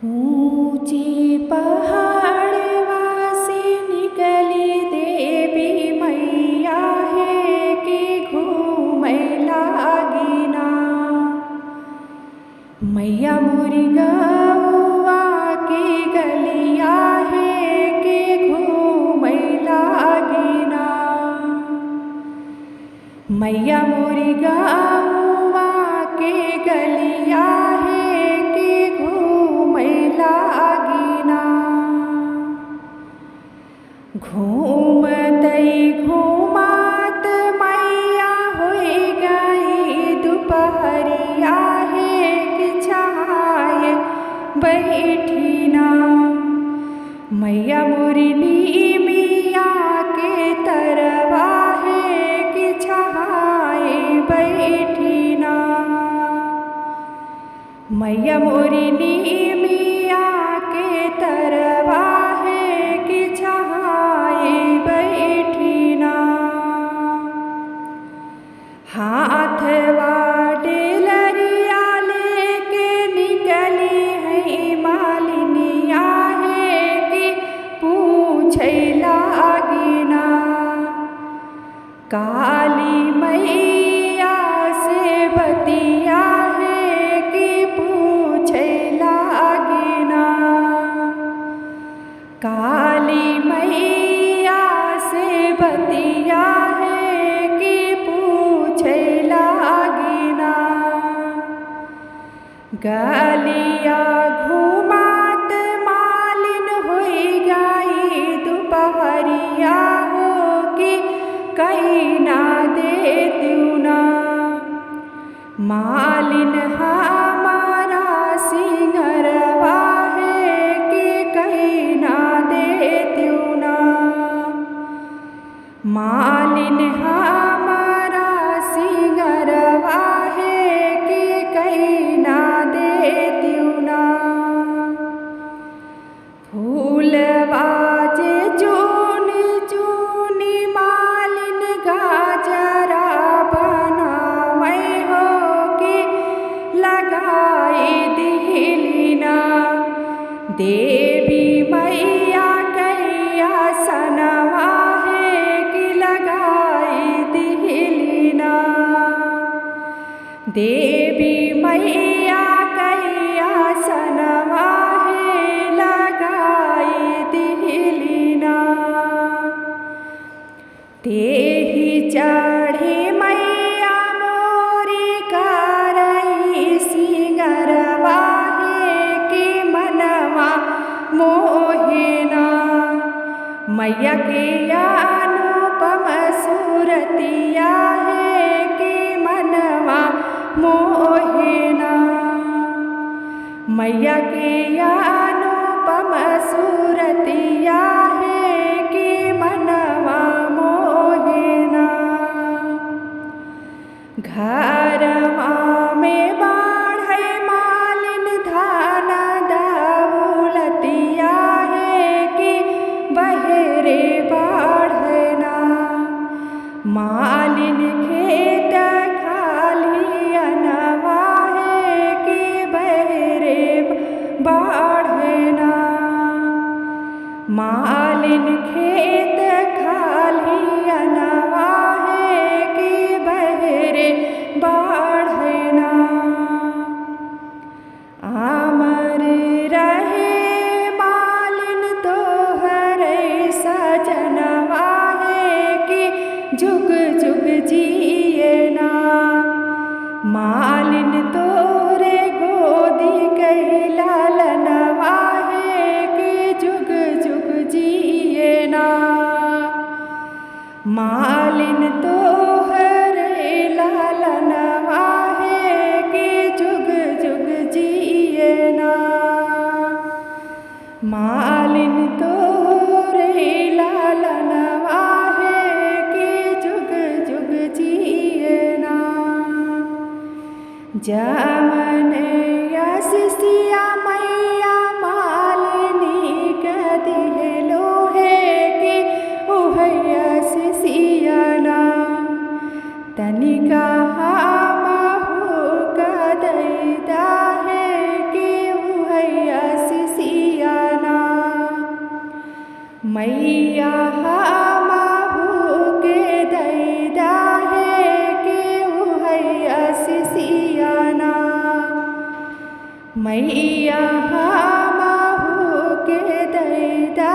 ऊंचे पहाड़वा से निकली देवी मैया है कि घूमै लागी ना। मैया मोरी गौआ के गलिया है कि घूमै लागी ना। मैया मोरी गौआ के गलिया है कि घूमै लागी ना। घूमतै घूमात मैया होई गई दुपहरिया है कि छाए बैठी ना। मैया मोरी नीमिया के तरवा है कि छाए बैठी ना। मैया मोरी नीमिया के तरवा है कि छाए बैठी ना। हाथवा डेलरिया लेके निकली है मालिनिया है कि पूछै लागी ना। काली मैया से बतिया है कि पूछै लागी ना। काली मैया से बतिया है कि पूछै लागी ना। गलिया घूमात मालिन होई गई दुपहरिया हो कि कहीं ना देत्यू ना। मालिन हमारा सिंगरवा है कि कहीं ना देत्यू ना। मालिन हमारा सिंगरवा है कि कहीं ना देत्यू ना। फूलवा जे चून चूनी मालिन गाजरा बनावै हो कि लगाई दिहली ना। देवी मैया कैया सनवा है कि लगाई दिहली ना। देवी मैया कैया सनवा है लगाई दिहली ना। तेहि चढ़े मैया मोरी करई सिंगरवा है कि मनवा मोहे ना। मैया के अनुपम सूरतिया है कि मनवा मोहे ना। मैया के अनुपम सूरतिया है कि मनवा मोहे ना। घरवा में बाढ़ै मालिन धान दौलतिया है कि बहेरे बाढ़ै ना। मालिन खेत खाली अनवा है कि बहेरे बाढ़ै ना। मालिन खेत खाली अनवा है कि बहेरे बाढ़ै ना। आमर रहे मालिन तोहरे सजनवा है कि जुग जुग जिए ना। मालिन तोरे गोदी कई लालनवा है कि जुग जुग जिए ना। मालिन तोहरे लालनवा है कि जुग जुग जिए ना। मालिन तोहरे लालनवा है कि जुग जुग जिए ना। जमन यसिया मैया मालिनी के दिहलो है कि उहैया सिया ना। तनिका हमहु का दैदा है कि उहैया मैया माहू के दैदा है के उहैया सिसियाना मैया माहू के दैदा